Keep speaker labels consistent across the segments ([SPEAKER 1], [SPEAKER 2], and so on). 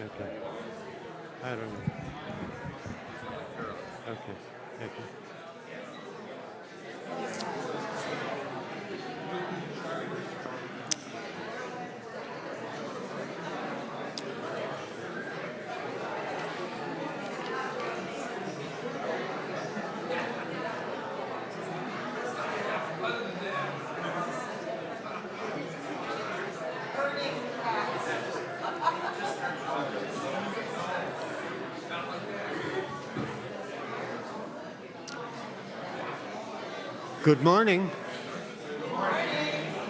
[SPEAKER 1] Okay. I don't know. Okay. Okay. Good morning.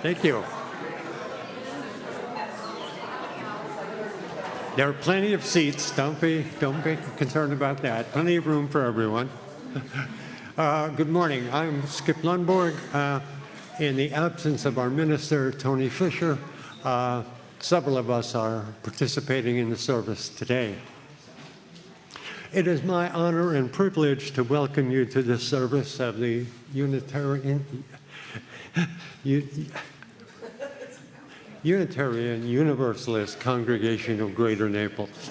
[SPEAKER 1] Thank you. There are plenty of seats. Don't be concerned about that. Plenty of room for everyone. Good morning. I'm Skip Lundborg. In the absence of our minister, Tony Fisher, several of us are participating in the service today. It is my honor and privilege to welcome you to this service of the Unitarian Universalist Congregation of Greater Naples.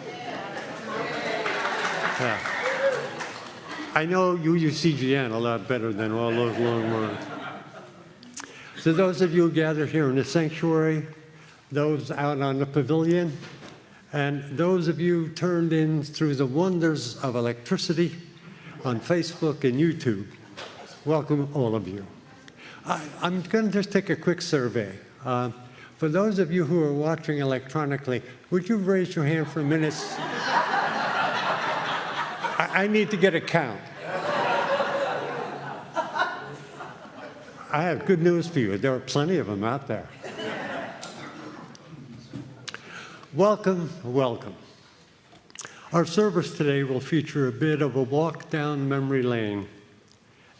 [SPEAKER 1] I know UCGN a lot better than all those long words. So those of you gathered here in the sanctuary, those out on the pavilion, and those of you turned in through the wonders of electricity on Facebook and YouTube, welcome all of you. I'm going to just take a quick survey. For those of you who are watching electronically, would you raise your hand for a minute? I need to get a count. I have good news for you. There are plenty of them out there. Welcome, welcome. Our service today will feature a bit of a walk down memory lane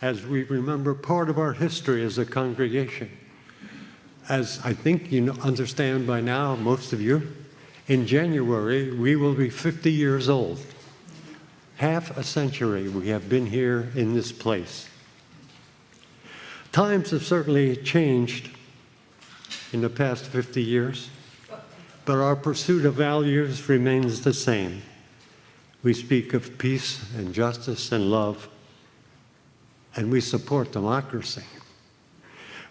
[SPEAKER 1] as we remember part of our history as a congregation. As I think you understand by now, most of you, in January, we will be 50 years old. Half a century we have been here in this place. Times have certainly changed in the past 50 years, but our pursuit of values remains the same. We speak of peace and justice and love, and we support democracy.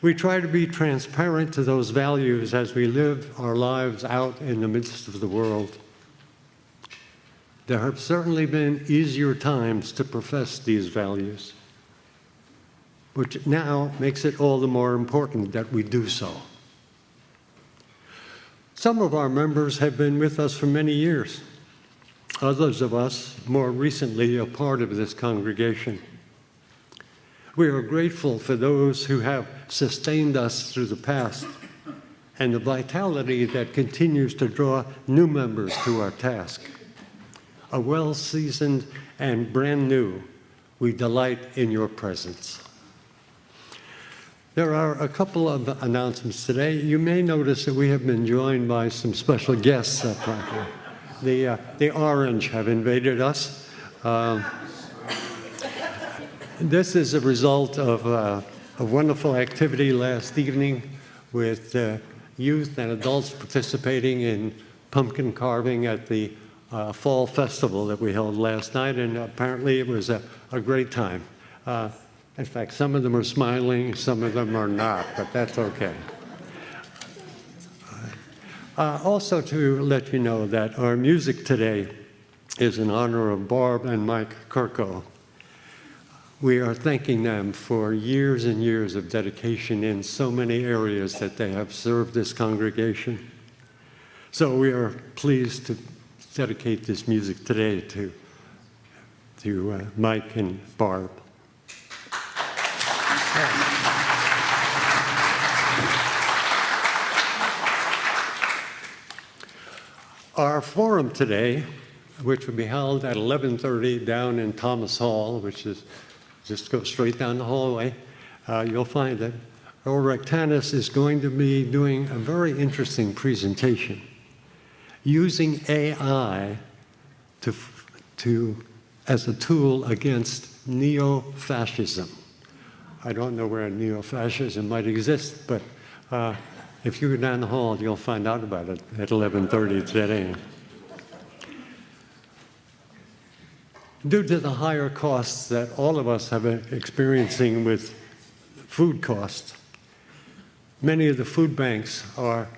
[SPEAKER 1] We try to be transparent to those values as we live our lives out in the midst of the world. There have certainly been easier times to profess these values, which now makes it all the more important that we do so. Some of our members have been with us for many years. Others of us, more recently, a part of this congregation. We are grateful for those who have sustained us through the past and the vitality that continues to draw new members to our task. A well-seasoned and brand new, we delight in your presence. There are a couple of announcements today. You may notice that we have been joined by some special guests up front here. The Orange have invaded us. This is a result of a wonderful activity last evening with youth and adults participating in pumpkin carving at the fall festival that we held last night, and apparently it was a great time. In fact, some of them are smiling, some of them are not, but that's okay. Also to let you know that our music today is in honor of Barb and Mike Kirko. We are thanking them for years and years of dedication in so many areas that they have served this congregation. So we are pleased to dedicate this music today to Mike and Barb. Our forum today, which will be held at 11:30 down in Thomas Hall, which is just go straight down the hallway, you'll find it. Ulrich Tannis is going to be doing a very interesting presentation using AI as a tool against neo-fascism. I don't know where neo-fascism might exist, but if you go down the hall, you'll find out about it at 11:30 today. Due to the higher costs that all of us have been experiencing with food costs, many of the food banks are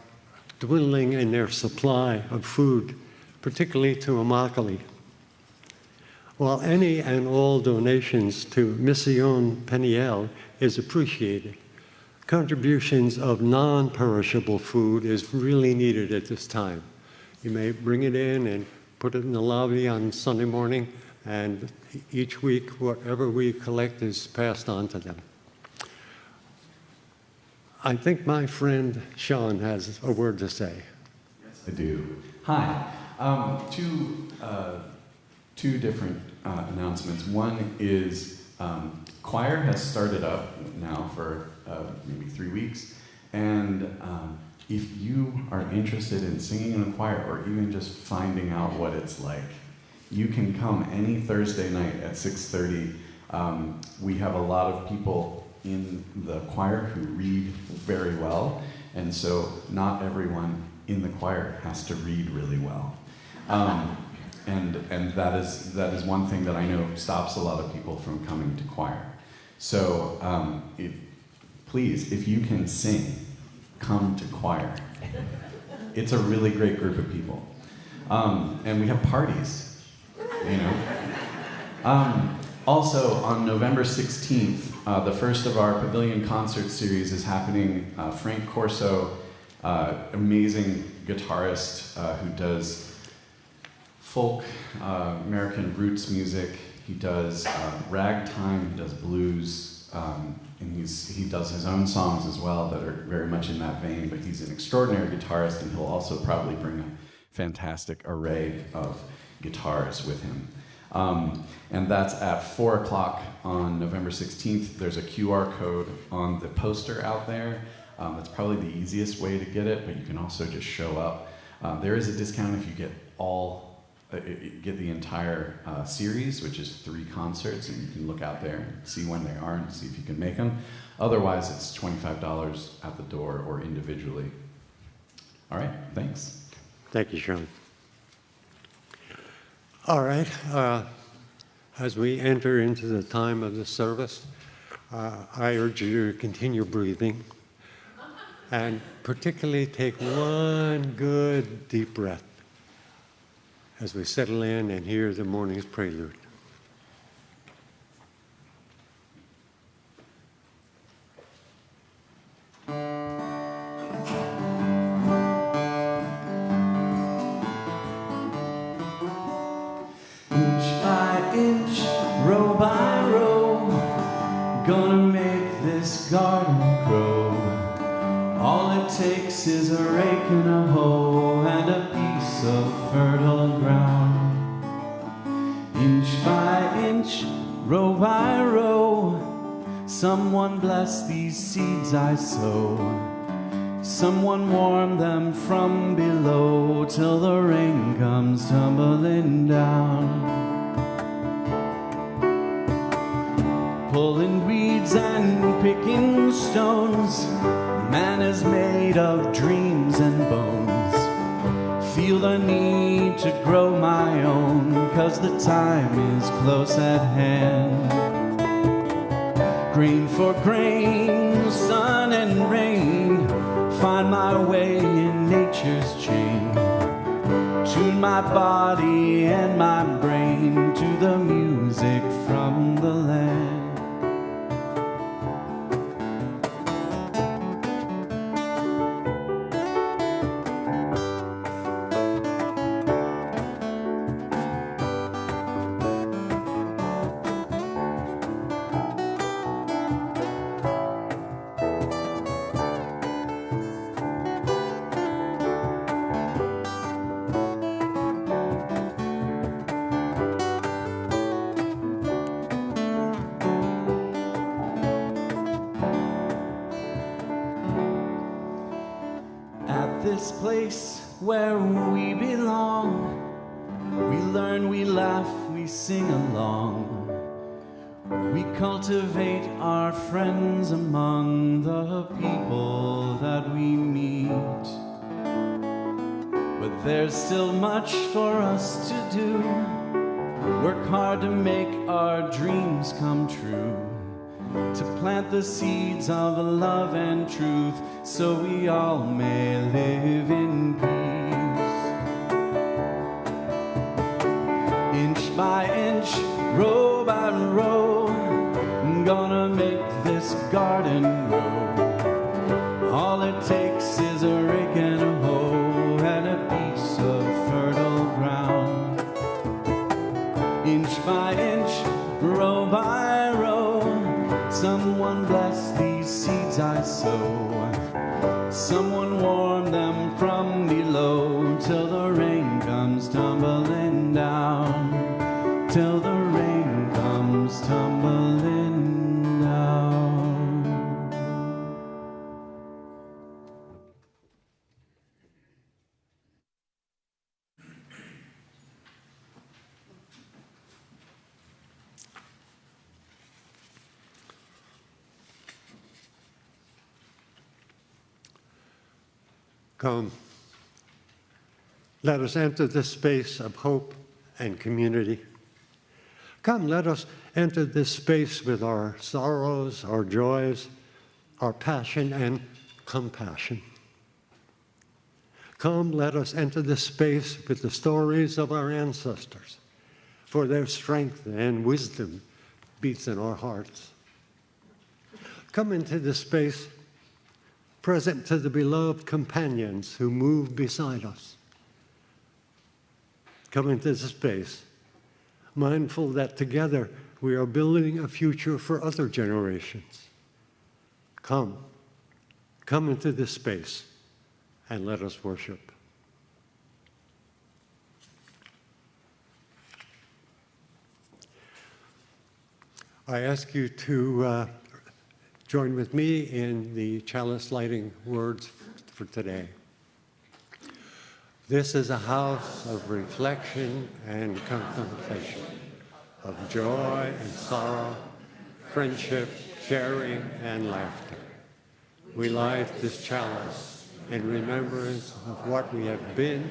[SPEAKER 1] dwindling in their supply of food, particularly to Immokalee. While any and all donations to Mission Peniel is appreciated, contributions of non-perishable food is really needed at this time. You may bring it in and put it in the lobby on Sunday morning, and each week, whatever we collect is passed on to them. I think my friend Sean has a word to say.
[SPEAKER 2] Yes, I do. Hi. Two different announcements. One is choir has started up now for maybe 3 weeks, and if you are interested in singing in a choir or even just finding out what it's like, you can come any Thursday night at 6:30. We have a lot of people in the choir who read very well, and so not everyone in the choir has to read really well. And that is one thing that I know stops a lot of people from coming to choir. So please, if you can sing, come to choir. It's a really great group of people. And we have parties, you know. Also, on November 16th, the first of our Pavilion concert series is happening. Frank Corso, amazing guitarist who does folk, American roots music. He does ragtime, he does blues, and he does his own songs as well that are very much in that vein, but he's an extraordinary guitarist, and he'll also probably bring a fantastic array of guitars with him. And that's at 4 o'clock on November 16th. There's a QR code on the poster out there. That's probably the easiest way to get it, but you can also just show up. There is a discount if you get get the entire series, which is 3 concerts, and you can look out there and see when they are and see if you can make them. Otherwise, it's $25 at the door or individually. All right, thanks.
[SPEAKER 1] Thank you, Sean. All right, as we enter into the time of the service, I urge you to continue breathing and particularly take one good deep breath as we settle in and hear the morning's prelude.
[SPEAKER 2] Inch by inch, row by row, gonna make this garden grow. All it takes is a rake and a hoe and a piece of fertile ground. Inch by inch, row by row, someone bless these seeds I sow. Someone warm them from below till the rain comes tumbling down. Pulling weeds and picking stones, man is made of dreams and bones. Feel the need to grow my own, 'cause the time is close at hand. Grain for grain, sun and rain, find my way in nature's chain. Tune my body and my brain to the music from the land. This place where we belong, we learn, we laugh, we sing along. We cultivate our friends among the people that we meet. But there's still much for us to do. Work hard to make our dreams come true, to plant the seeds of love and truth, so we all may live in peace. Inch by inch, row by row, I'm gonna make this garden grow. All it takes is a rake and a hoe and a piece of fertile ground. Inch by inch, row by row, someone bless these seeds I sow. Someone warm them from below till the rain comes tumbling down, till the rain comes tumbling down.
[SPEAKER 1] Come, let us enter this space of hope and community. Come, let us enter this space with our sorrows, our joys, our passion and compassion. Come, let us enter this space with the stories of our ancestors, for their strength and wisdom beats in our hearts. Come into this space present to the beloved companions who move beside us. Come into this space, mindful that together we are building a future for other generations. Come into this space and let us worship. I ask you to join with me in the chalice lighting words for today. This is a house of reflection and contemplation, of joy and sorrow, friendship, sharing, and laughter. We light this chalice in remembrance of what we have been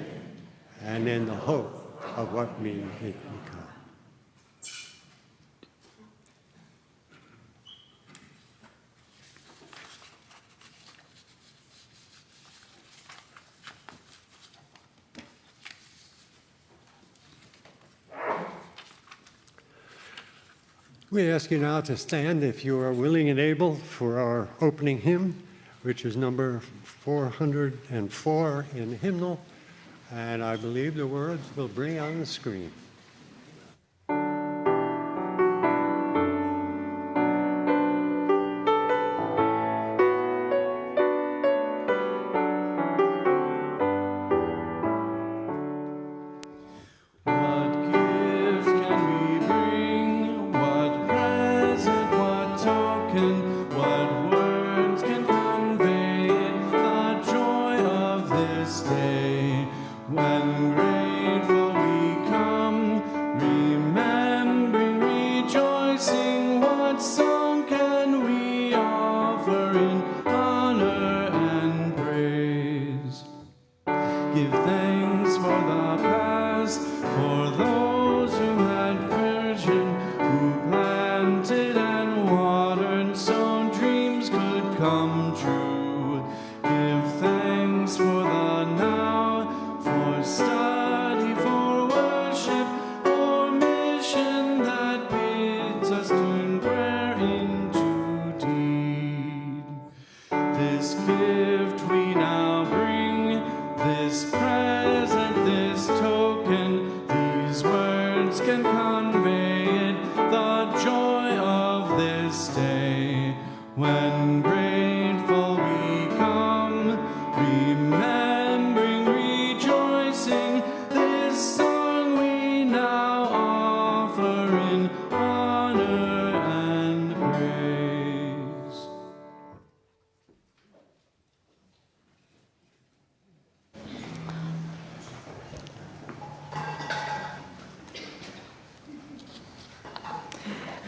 [SPEAKER 1] and in the hope of what we may become. We ask you now to stand if you are willing and able for our opening hymn, which is number 404 in the hymnal, and I believe the words will bring on the screen.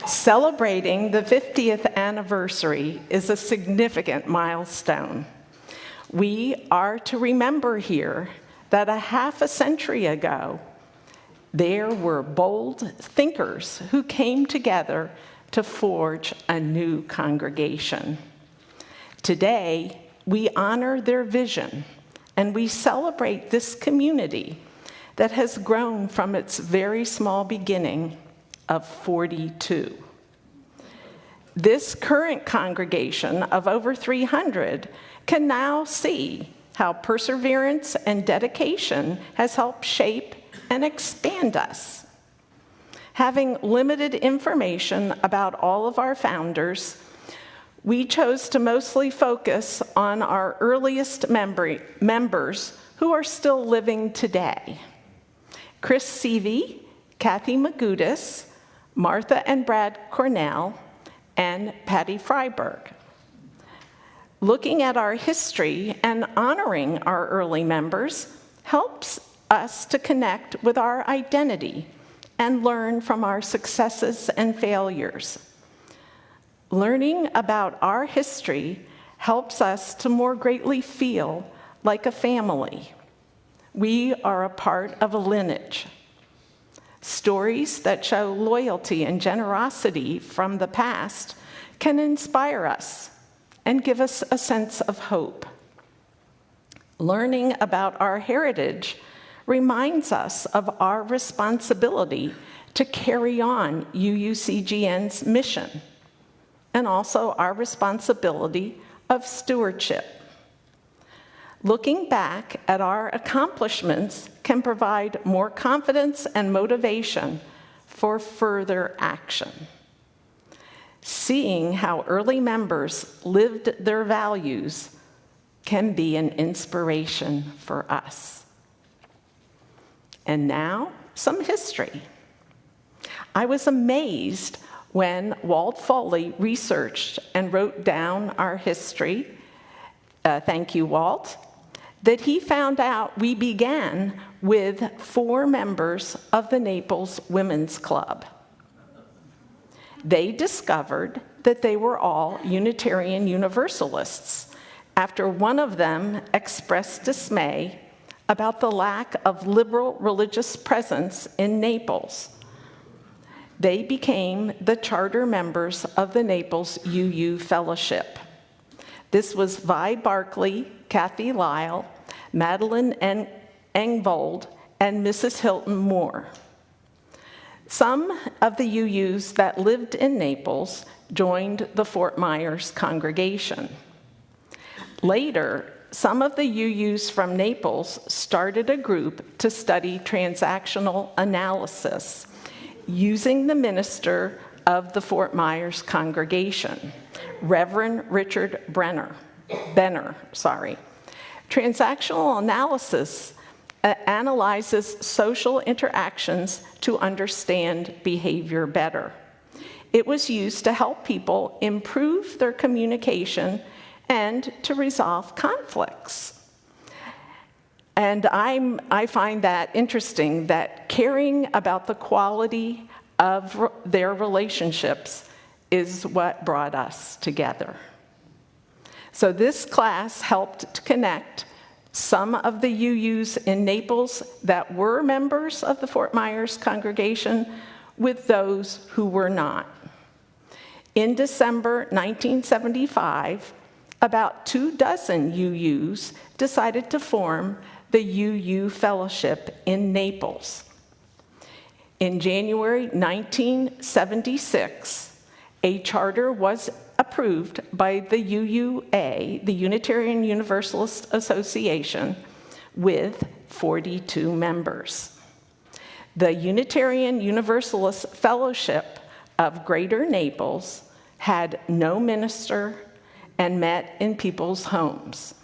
[SPEAKER 3] Celebrating the 50th anniversary is a significant milestone. We are to remember here that a half a century ago, there were bold thinkers who came together to forge a new congregation. Today, we honor their vision, and we celebrate this community that has grown from its very small beginning of 42. This current congregation of over 300 can now see how perseverance and dedication has helped shape and expand us. Having limited information about all of our founders, we chose to mostly focus on our earliest members who are still living today. Chris Seavey, Kathy Magudis, Martha and Brad Cornell, and Patty Freiberg. Looking at our history and honoring our early members helps us to connect with our identity and learn from our successes and failures. Learning about our history helps us to more greatly feel like a family. We are a part of a lineage. Stories that show loyalty and generosity from the past can inspire us and give us a sense of hope. Learning about our heritage reminds us of our responsibility to carry on UUCGN's mission, and also our responsibility of stewardship. Looking back at our accomplishments can provide more confidence and motivation for further action. Seeing how early members lived their values can be an inspiration for us. And now, some history. I was amazed when Walt Foley researched and wrote down our history, thank you, Walt, that he found out we began with 4 members of the Naples Women's Club. They discovered that they were all Unitarian Universalists after one of them expressed dismay about the lack of liberal religious presence in Naples. They became the charter members of the Naples UU Fellowship. This was Vi Barkley, Kathy Lyle, Madeline Engvold, and Mrs. Hilton Moore. Some of the UUs that lived in Naples joined the Fort Myers congregation. Later, some of the UUs from Naples started a group to study transactional analysis using the minister of the Fort Myers congregation, Reverend Richard Benner. Transactional analysis analyzes social interactions to understand behavior better. It was used to help people improve their communication and to resolve conflicts. And I find that interesting, that caring about the quality of their relationships is what brought us together. So this class helped to connect some of the UUs in Naples that were members of the Fort Myers congregation with those who were not. In December 1975, about 24 UUs decided to form the UU Fellowship in Naples. In January 1976, a charter was approved by the UUA, the Unitarian Universalist Association, with 42 members. The Unitarian Universalist Fellowship of Greater Naples had no minister and met in people's homes.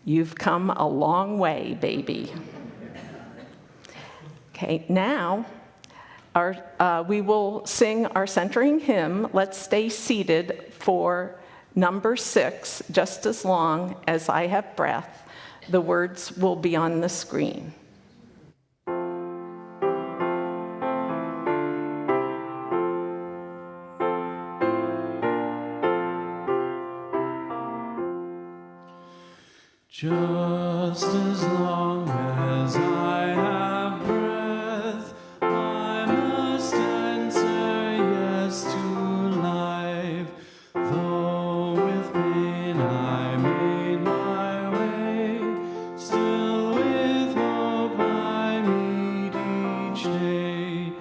[SPEAKER 3] You've come a long way, baby. Okay, now we will sing our centering hymn, Let's Stay Seated, for number 6, just as long as I have breath. The words will be on the screen.
[SPEAKER 4] Just as long as I have breath, I must answer yes to life. Though with pain I made my way, still with hope I meet each day.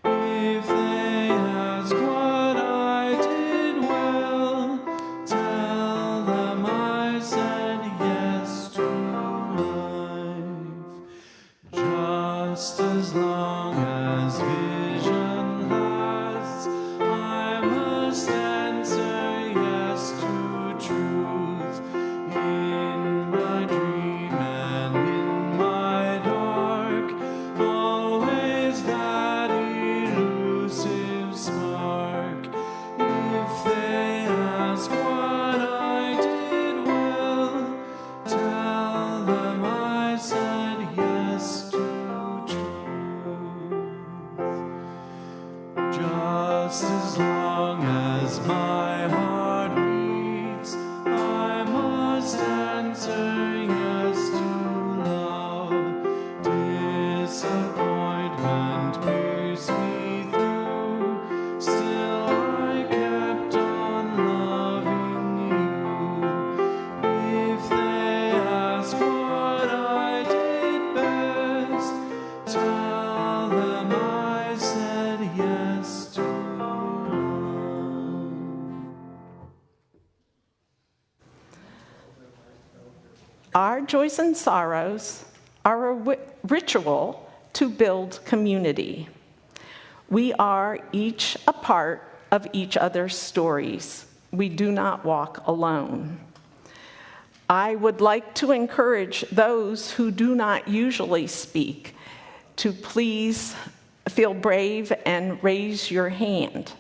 [SPEAKER 4] If they ask what I did well, tell them I said yes to life.
[SPEAKER 3] Our joys and sorrows are a ritual to build community. We are each a part of each other's stories. We do not walk alone. I would like to encourage those who do not usually speak to please feel brave and raise your hand.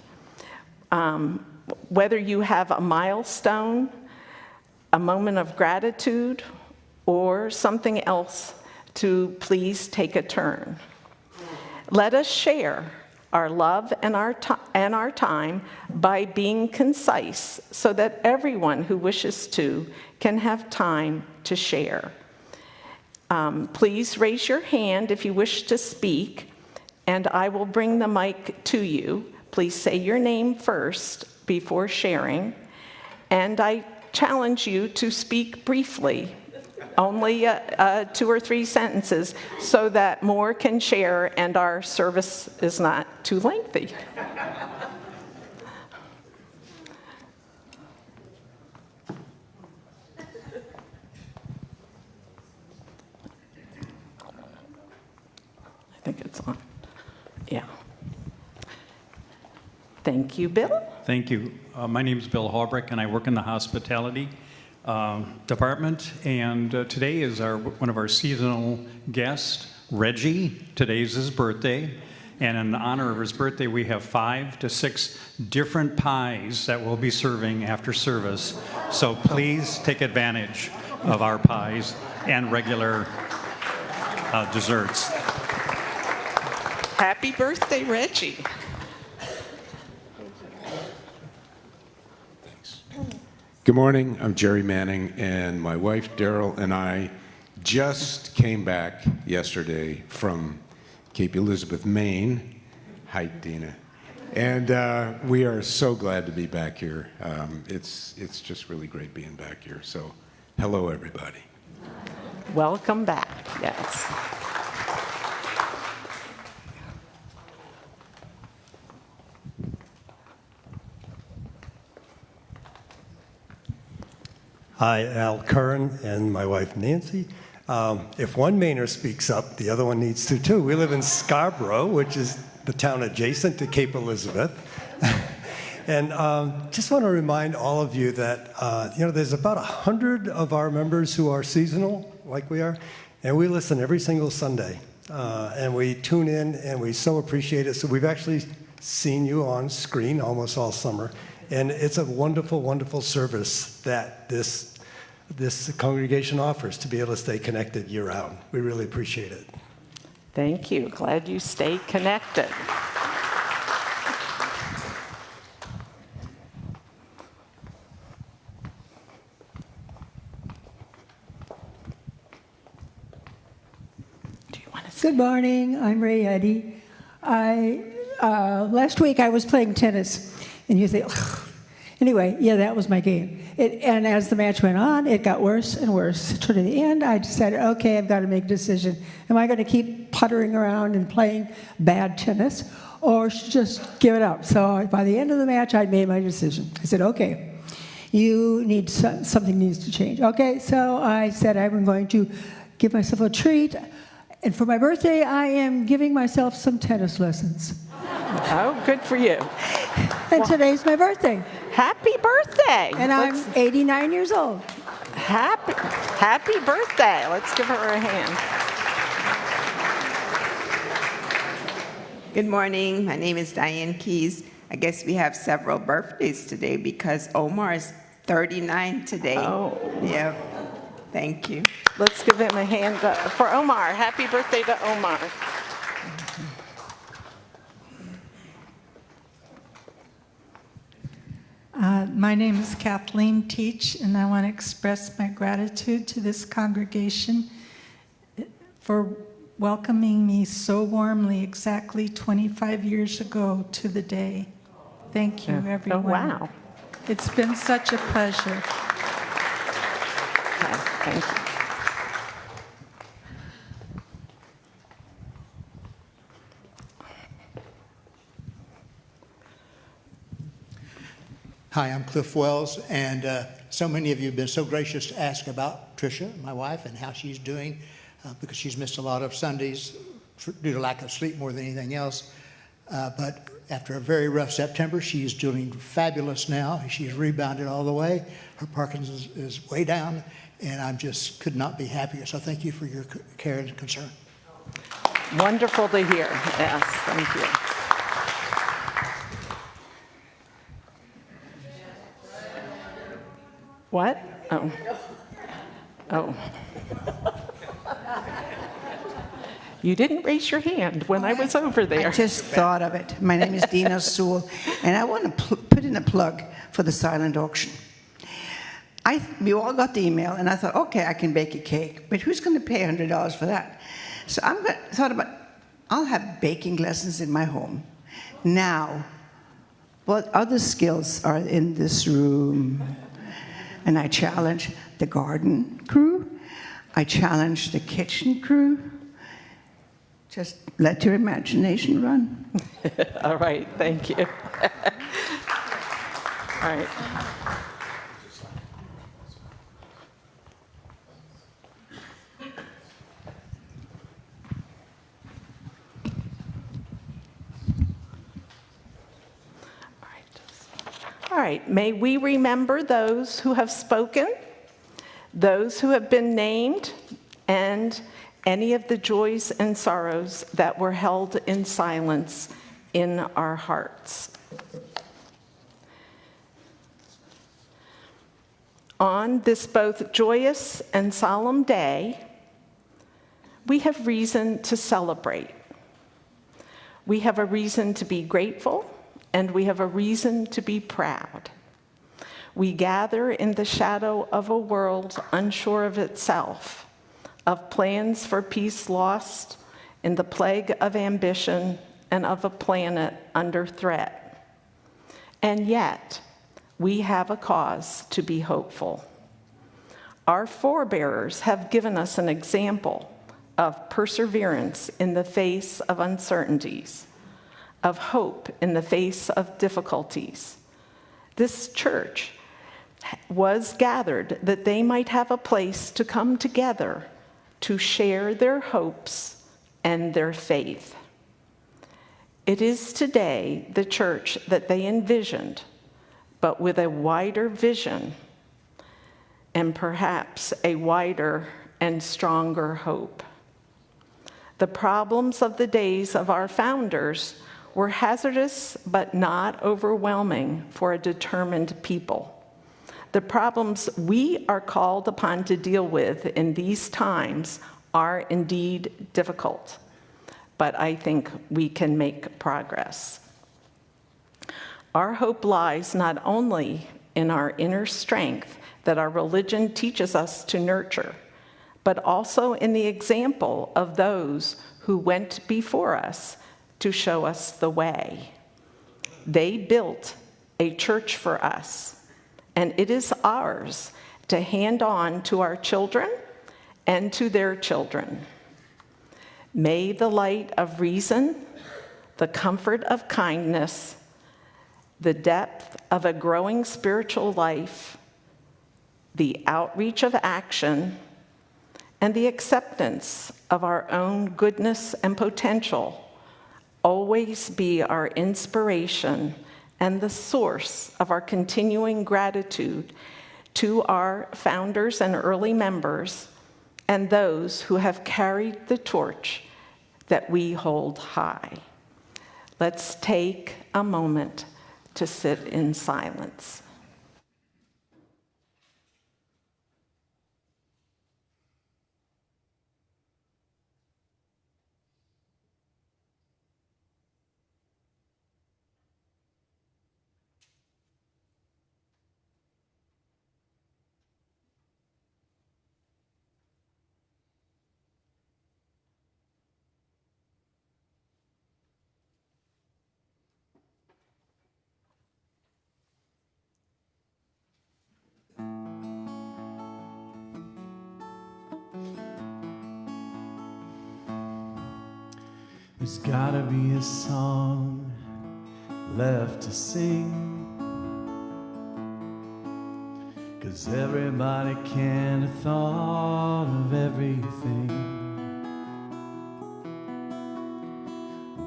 [SPEAKER 3] Whether you have a milestone, a moment of gratitude, or something else, to please take a turn. Let us share our love and our time by being concise so that everyone who wishes to can have time to share. Please raise your hand if you wish to speak, and I will bring the mic to you. Please say your name first before sharing, and I challenge you to speak briefly, only 2 or 3 sentences, so that more can share and our service is not too lengthy. I think it's on. Yeah. Thank you, Bill.
[SPEAKER 5] Thank you. My name is Bill Halbrick, and I work in the hospitality department. And today is one of our seasonal guests, Reggie. Today's his birthday. And in honor of his birthday, we have 5 to 6 different pies that we'll be serving after service. So please take advantage of our pies and regular desserts.
[SPEAKER 3] Happy birthday, Reggie.
[SPEAKER 6] Good morning, I'm Jerry Manning, and my wife Daryl and I just came back yesterday from Cape Elizabeth, Maine. Hi, Dina. And we are so glad to be back here. It's just really great being back here. So, hello, everybody.
[SPEAKER 3] Welcome back, yes.
[SPEAKER 7] Hi, Al Curran and my wife Nancy. If one Mainer speaks up, the other one needs to too. We live in Scarborough, which is the town adjacent to Cape Elizabeth. And just want to remind all of you that, there's about 100 of our members who are seasonal, like we are, and we listen every single Sunday. And we tune in, and we so appreciate it. So we've actually seen you on screen almost all summer. And it's a wonderful, wonderful service that this congregation offers to be able to stay connected year-round. We really appreciate it.
[SPEAKER 3] Thank you. Glad you stayed connected. Do you want to say?
[SPEAKER 8] Good morning, I'm Ray Eddy. Last week I was playing tennis, and you say, ugh. Anyway, yeah, that was my game. And as the match went on, it got worse and worse. To the end, I decided, okay, I've got to make a decision. Am I going to keep puttering around and playing bad tennis, or just give it up? So by the end of the match, I'd made my decision. I said, okay, something needs to change. Okay, so I said I'm going to give myself a treat. And for my birthday, I am giving myself some tennis lessons.
[SPEAKER 3] Oh, good for you.
[SPEAKER 8] And today's my birthday.
[SPEAKER 3] Happy birthday.
[SPEAKER 8] And I'm 89 years old.
[SPEAKER 3] Happy birthday. Let's give her a hand.
[SPEAKER 9] Good morning. My name is Diane Keys. I guess we have several birthdays today because Omar is 39 today.
[SPEAKER 3] Oh.
[SPEAKER 9] Yeah. Thank you.
[SPEAKER 3] Let's give him a hand for Omar. Happy birthday to Omar.
[SPEAKER 10] My name is Kathleen Teach, and I want to express my gratitude to this congregation for welcoming me so warmly exactly 25 years ago to the day. Thank you, everyone.
[SPEAKER 3] Oh, wow.
[SPEAKER 10] It's been such a pleasure.
[SPEAKER 3] Okay, thank you.
[SPEAKER 11] Hi, I'm Cliff Wells, and so many of you have been so gracious to ask about Tricia, my wife, and how she's doing, because she's missed a lot of Sundays due to lack of sleep more than anything else. But after a very rough September, she's doing fabulous now. She's rebounded all the way. Her Parkinson's is way down, and I just could not be happier. So thank you for your care and concern.
[SPEAKER 3] Wonderful to hear. Yes, thank you. What? Oh. Oh. You didn't raise your hand when I was over there.
[SPEAKER 12] I just thought of it. My name is Dina Sewell, and I want to put in a plug for the silent auction. We all got the email, and I thought, okay, I can bake a cake, but who's going to pay $100 for that? So thought about, I'll have baking lessons in my home. Now, what other skills are in this room? And I challenge the garden crew. I challenge the kitchen crew. Just let your imagination run.
[SPEAKER 3] All right, thank you. All right. All right, may we remember those who have spoken, those who have been named, and any of the joys and sorrows that were held in silence in our hearts. On this both joyous and solemn day, we have reason to celebrate. We have a reason to be grateful, and we have a reason to be proud. We gather in the shadow of a world unsure of itself, of plans for peace lost in the plague of ambition and of a planet under threat. And yet, we have a cause to be hopeful. Our forebears have given us an example of perseverance in the face of uncertainties, of hope in the face of difficulties. This church was gathered that they might have a place to come together to share their hopes and their faith. It is today the church that they envisioned, but with a wider vision and perhaps a wider and stronger hope. The problems of the days of our founders were hazardous but not overwhelming for a determined people. The problems we are called upon to deal with in these times are indeed difficult, but I think we can make progress. Our hope lies not only in our inner strength that our religion teaches us to nurture, but also in the example of those who went before us to show us the way. They built a church for us, and it is ours to hand on to our children and to their children. May the light of reason, the comfort of kindness, the depth of a growing spiritual life, the outreach of action, and the acceptance of our own goodness and potential always be our inspiration and the source of our continuing gratitude to our founders and early members and those who have carried the torch that we hold high. Let's take a moment to sit in silence.
[SPEAKER 4] There's gotta be a song left to sing, 'cause 'cause everybody can't have thought of everything.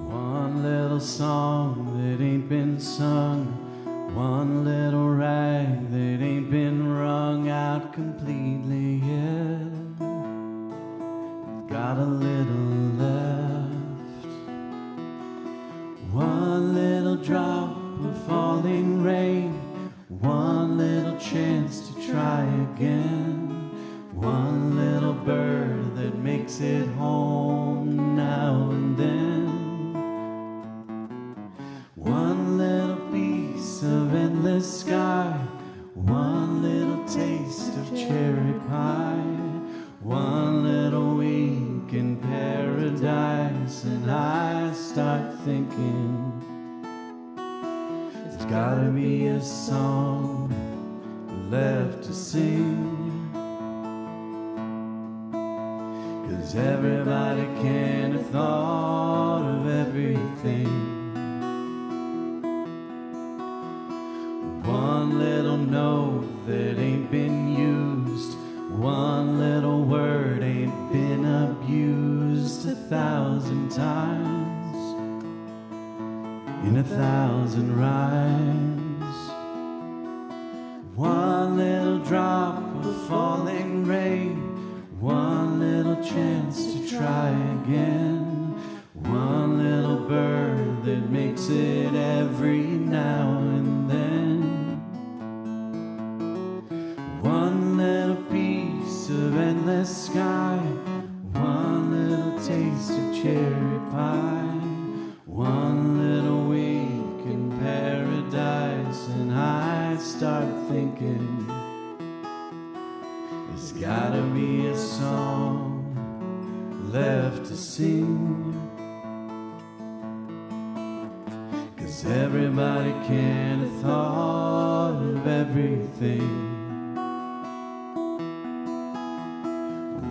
[SPEAKER 4] One little song that ain't been sung, one little rag that ain't been wrung out completely yet. Got a little left. One little drop of falling rain, one little chance to try again. One little bird that makes it home now and then. One little piece of endless sky, one little taste of cherry pie. One little week in paradise, and I start thinking there's gotta be a song left to sing. 'Cause everybody can have thought of everything. One little note that ain't been used, one little word ain't been abused 1,000 times in 1,000 rhymes. One little drop of falling rain, one little chance to try again. One little bird that makes it every now and then. One little piece of endless sky, one little taste of cherry pie. One little week in paradise, and I start thinking there's gotta be a song left to sing. 'Cause everybody can have thought of everything.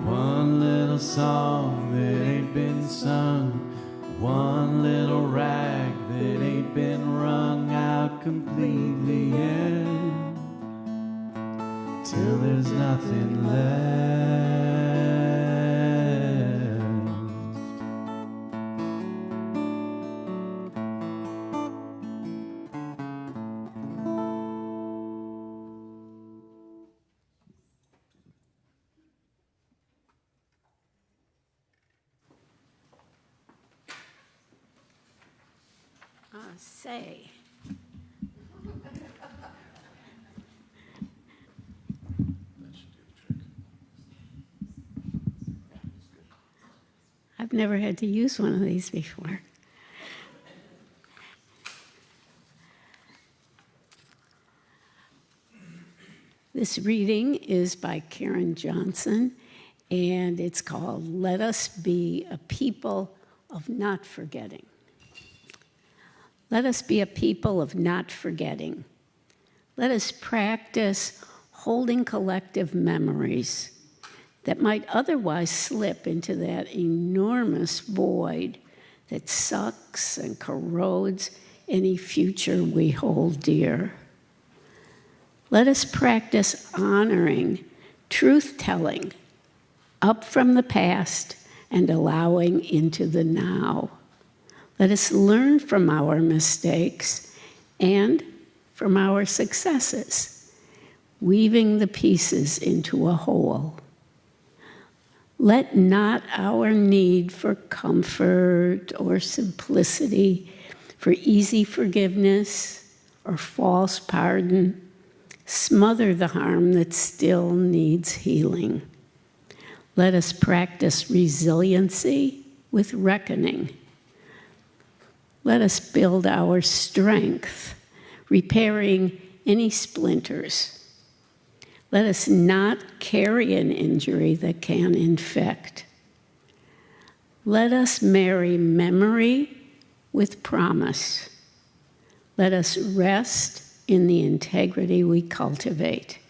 [SPEAKER 4] One little song that ain't been sung, one little rag that ain't been wrung out completely yet, till there's nothing left.
[SPEAKER 13] Say. I've never had to use one of these before. This reading is by Karen Johnson, and it's called Let Us Be a People of Not Forgetting. Let us be a people of not forgetting. Let us practice holding collective memories that might otherwise slip into that enormous void that sucks and corrodes any future we hold dear. Let us practice honoring, truth-telling, up from the past and allowing into the now. Let us learn from our mistakes and from our successes, weaving the pieces into a whole. Let not our need for comfort or simplicity, for easy forgiveness or false pardon, smother the harm that still needs healing. Let us practice resiliency with reckoning. Let us build our strength, repairing any splinters. Let us not carry an injury that can infect. Let us marry memory with promise. Let us rest in the integrity we cultivate.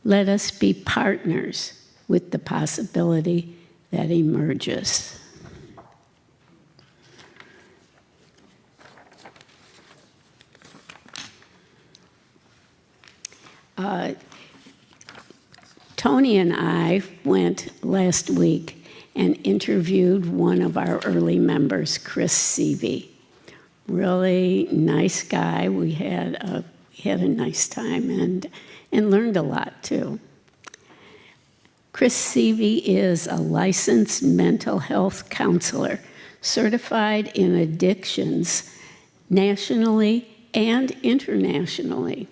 [SPEAKER 13] Let us be partners with the possibility that emerges. Tony and I went last week and interviewed one of our early members, Chris Seavey. Really nice guy. We had a nice time and learned a lot too. Chris Seavey is a licensed mental health counselor, certified in addictions nationally and internationally.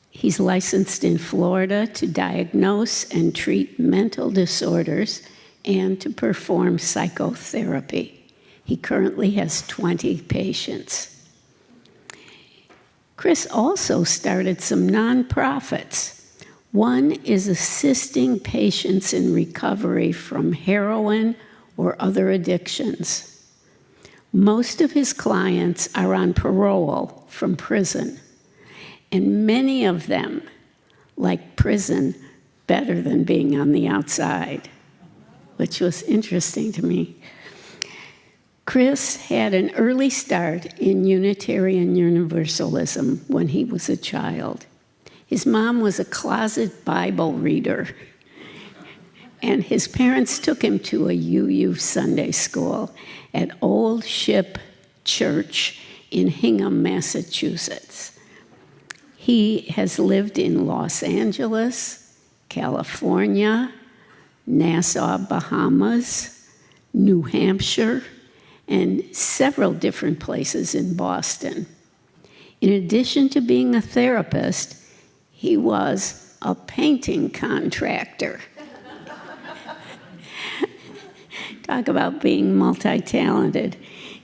[SPEAKER 13] He's licensed in Florida to diagnose and treat mental disorders and to perform psychotherapy. He currently has 20 patients. Chris also started some nonprofits. One is assisting patients in recovery from heroin or other addictions. Most of his clients are on parole from prison, and many of them like prison better than being on the outside, which was interesting to me. Chris had an early start in Unitarian Universalism when he was a child. His mom was a closet Bible reader, and his parents took him to a UU Sunday school at Old Ship Church in Hingham, Massachusetts. He has lived in Los Angeles, California, Nassau, Bahamas, New Hampshire, and several different places in Boston. In addition to being a therapist, he was a painting contractor. Talk about being multi-talented.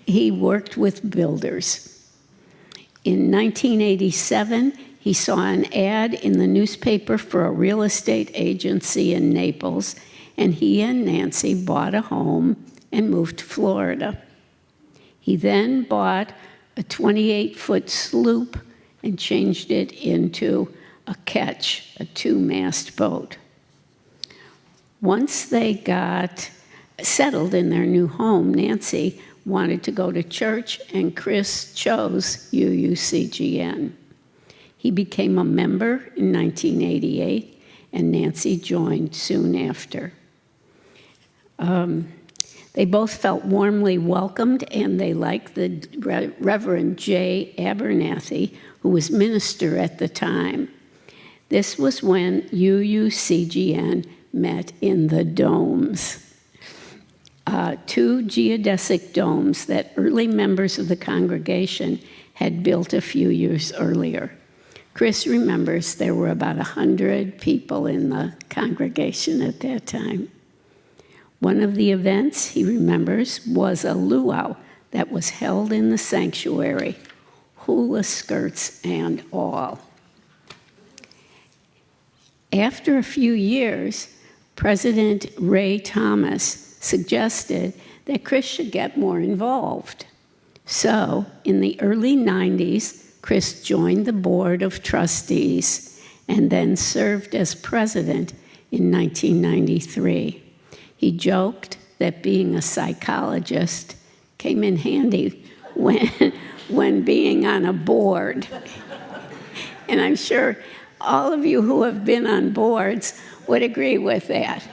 [SPEAKER 13] He worked with builders. In 1987, he saw an ad in the newspaper for a real estate agency in Naples, and he and Nancy bought a home and moved to Florida. He then bought a 28-foot sloop and changed it into a ketch, a 2-mast boat. Once they got settled in their new home, Nancy wanted to go to church, and Chris chose UUCGN. He became a member in 1988, and Nancy joined soon after. They both felt warmly welcomed, and they liked the Reverend J. Abernathy, who was minister at the time. This was when UUCGN met in the domes. 2 geodesic domes that early members of the congregation had built a few years earlier. Chris remembers there were about 100 people in the congregation at that time. One of the events he remembers was a luau that was held in the sanctuary, hula skirts and all. After a few years, President Ray Thomas suggested that Chris should get more involved. So, in the early 90s, Chris joined the board of trustees and then served as president in 1993. He joked that being a psychologist came in handy when being on a board. And I'm sure all of you who have been on boards would agree with that.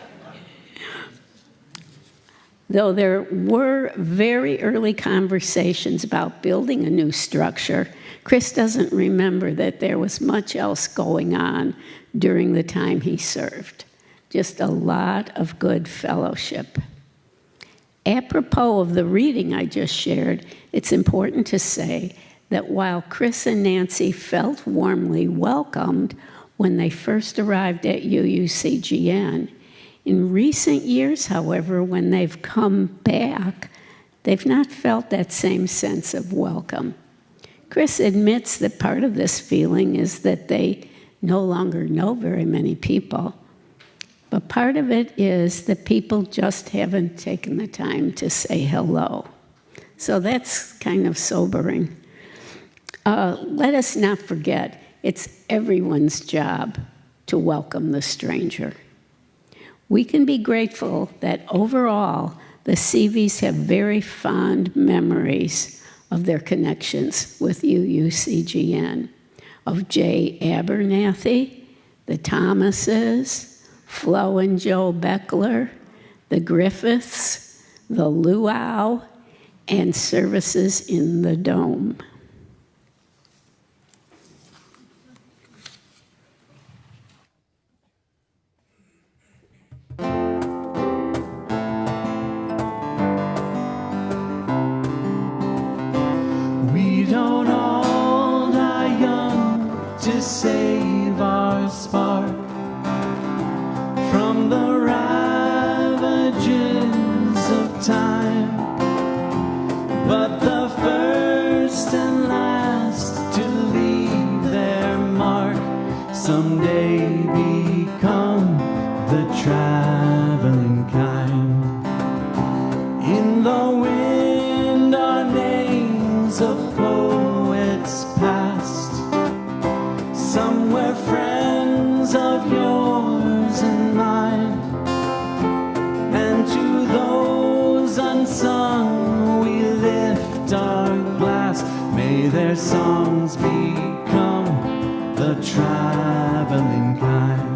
[SPEAKER 13] Though there were very early conversations about building a new structure, Chris doesn't remember that there was much else going on during the time he served. Just a lot of good fellowship. Apropos of the reading I just shared, it's important to say that while Chris and Nancy felt warmly welcomed when they first arrived at UUCGN, in recent years, however, when they've come back, they've not felt that same sense of welcome. Chris admits that part of this feeling is that they no longer know very many people, but part of it is that people just haven't taken the time to say hello. So that's kind of sobering. Let us not forget, it's everyone's job to welcome the stranger. We can be grateful that overall, the Seaveys have very fond memories of their connections with UUCGN, of Jay Abernathy, the Thomases, Flo and Joe Beckler, the Griffiths, the Luau, and services in the Dome.
[SPEAKER 4] We don't all die young to save our spark from the ravages of time, but the first and last to leave their mark someday become the traveling kind. In the wind are names of poets past. Some were friends of yours and mine. And to those unsung we lift our glass. May their songs become the traveling kind.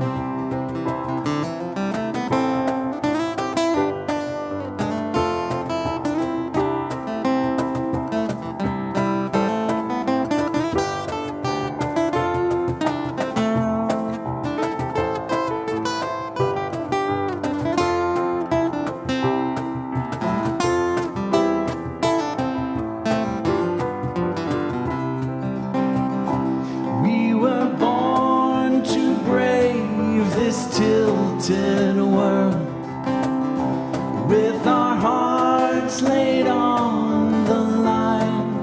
[SPEAKER 4] We were born to brave this tilted world, with our hearts laid on the line.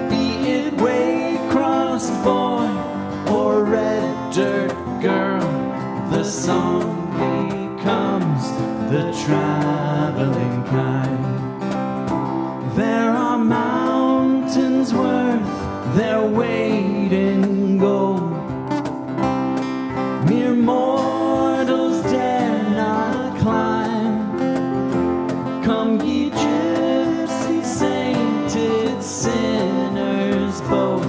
[SPEAKER 4] Be it Waycross boy or red dirt girl, the song becomes the traveling kind. There are mountains worth their weight in gold. Mere mortals dare not climb. Come ye gypsy sainted sinners both,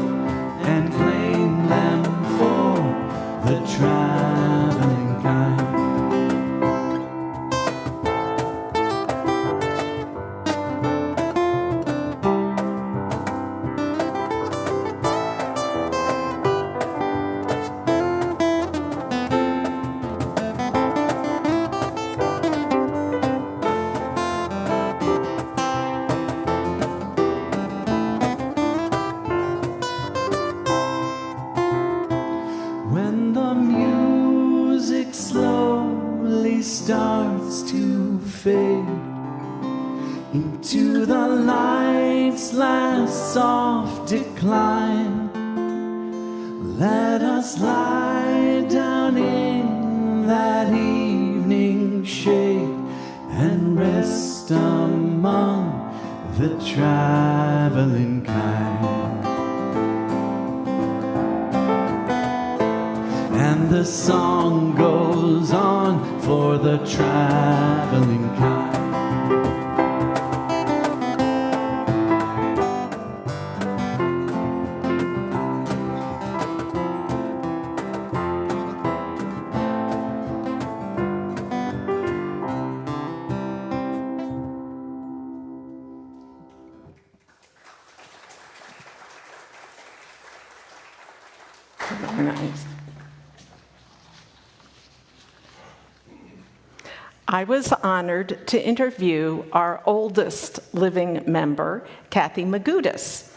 [SPEAKER 4] and claim them for the traveling kind. When the music slowly starts to fade into the light's last soft decline, let us lie down in that evening shade and rest among the traveling kind. And the song goes on for the traveling kind.
[SPEAKER 3] Nice. I was honored to interview our oldest living member, Kathy Magudis.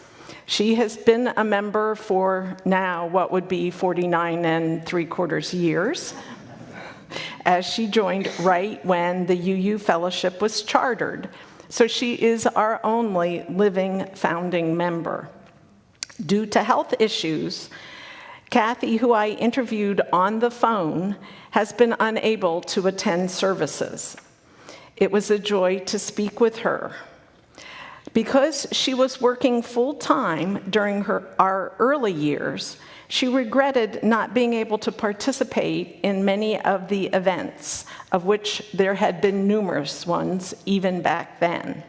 [SPEAKER 3] She has been a member for now what would be 49 3/4 years, as she joined right when the UU Fellowship was chartered. So she is our only living founding member. Due to health issues, Kathy, who I interviewed on the phone, has been unable to attend services. It was a joy to speak with her. Because she was working full-time during our early years, she regretted not being able to participate in many of the events, of which there had been numerous ones even back then.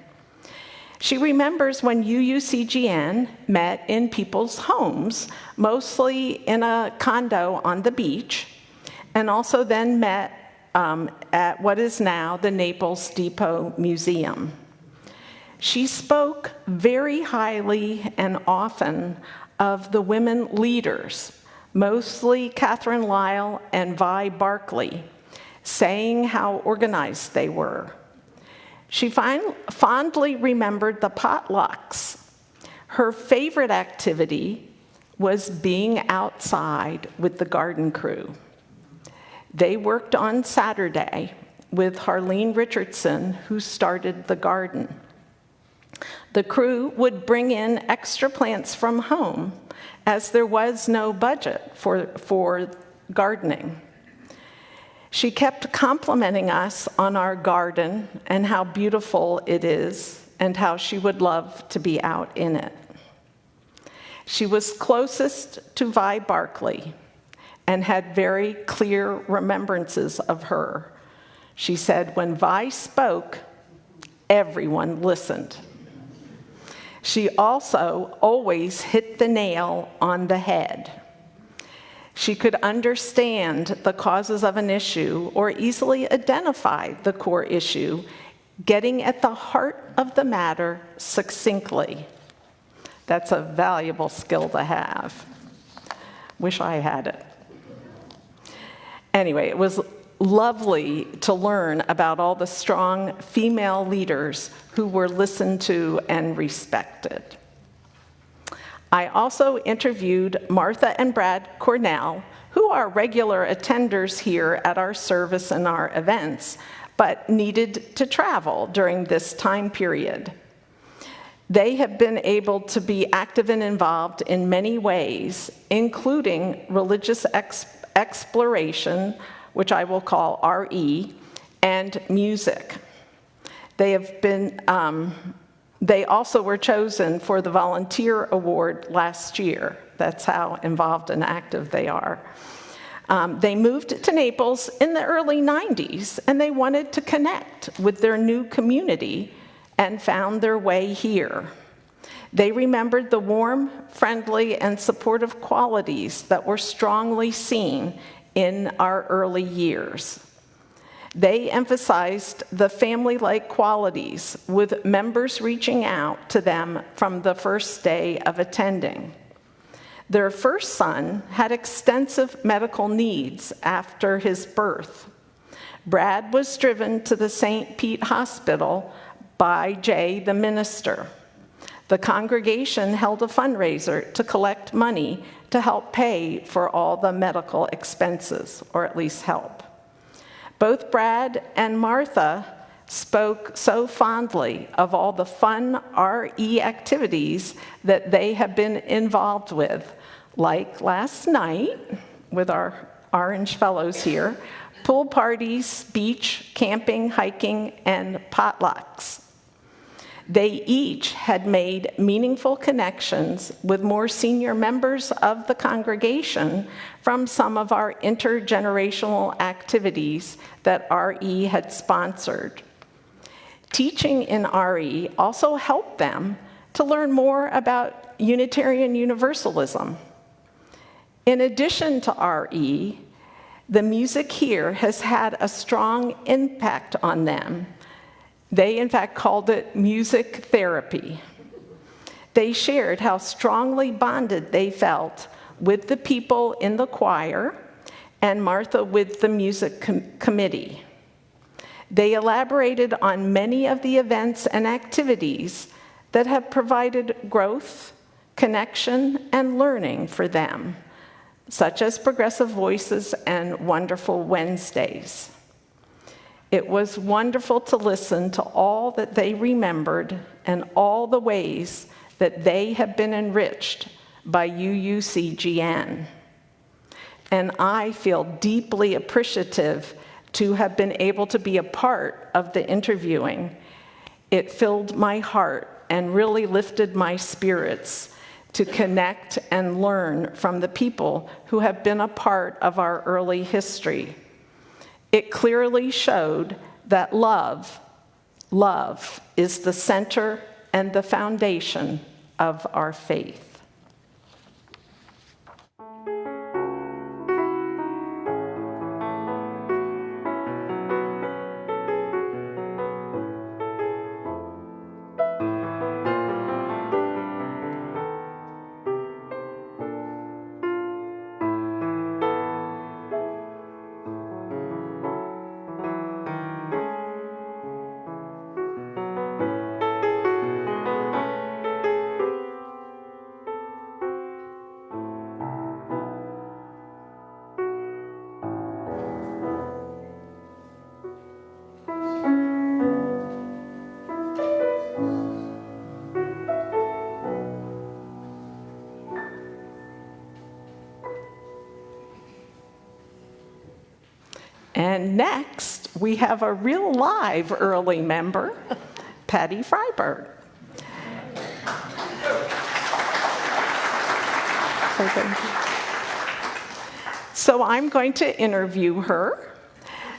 [SPEAKER 3] She remembers when UUCGN met in people's homes, mostly in a condo on the beach, and also then met at what is now the Naples Depot Museum. She spoke very highly and often of the women leaders, mostly Catherine Lyle and Vi Barkley, saying how organized they were. She fondly remembered the potlucks. Her favorite activity was being outside with the garden crew. They worked on Saturday with Harlene Richardson, who started the garden. The crew would bring in extra plants from home, as there was no budget for gardening. She kept complimenting us on our garden and how beautiful it is and how she would love to be out in it. She was closest to Vi Barkley and had very clear remembrances of her. She said, when Vi spoke, everyone listened. She also always hit the nail on the head. She could understand the causes of an issue or easily identify the core issue, getting at the heart of the matter succinctly. That's a valuable skill to have. Wish I had it. Anyway, it was lovely to learn about all the strong female leaders who were listened to and respected. I also interviewed Martha and Brad Cornell, who are regular attenders here at our service and our events, but needed to travel during this time period. They have been able to be active and involved in many ways, including religious exploration, which I will call RE, and music. They also were chosen for the Volunteer Award last year. That's how involved and active they are. They moved to Naples in the early 90s, and they wanted to connect with their new community and found their way here. They remembered the warm, friendly, and supportive qualities that were strongly seen in our early years. They emphasized the family-like qualities, with members reaching out to them from the first day of attending. Their first son had extensive medical needs after his birth. Brad was driven to the St. Pete Hospital by Jay, the minister. The congregation held a fundraiser to collect money to help pay for all the medical expenses, or at least help. Both Brad and Martha spoke so fondly of all the fun RE activities that they have been involved with, like last night with our Orange Fellows here, pool parties, beach, camping, hiking, and potlucks. They each had made meaningful connections with more senior members of the congregation from some of our intergenerational activities that RE had sponsored. Teaching in RE also helped them to learn more about Unitarian Universalism. In addition to RE, the music here has had a strong impact on them. They, in fact, called it music therapy. They shared how strongly bonded they felt with the people in the choir and Martha with the music committee. They elaborated on many of the events and activities that have provided growth, connection, and learning for them, such as Progressive Voices and Wonderful Wednesdays. It was wonderful to listen to all that they remembered and all the ways that they have been enriched by UUCGN. And I feel deeply appreciative to have been able to be a part of the interviewing. It filled my heart and really lifted my spirits to connect and learn from the people who have been a part of our early history. It clearly showed that love is the center and the foundation of our faith. And next, we have a real live early member, Patty Freiberg. So I'm going to interview her.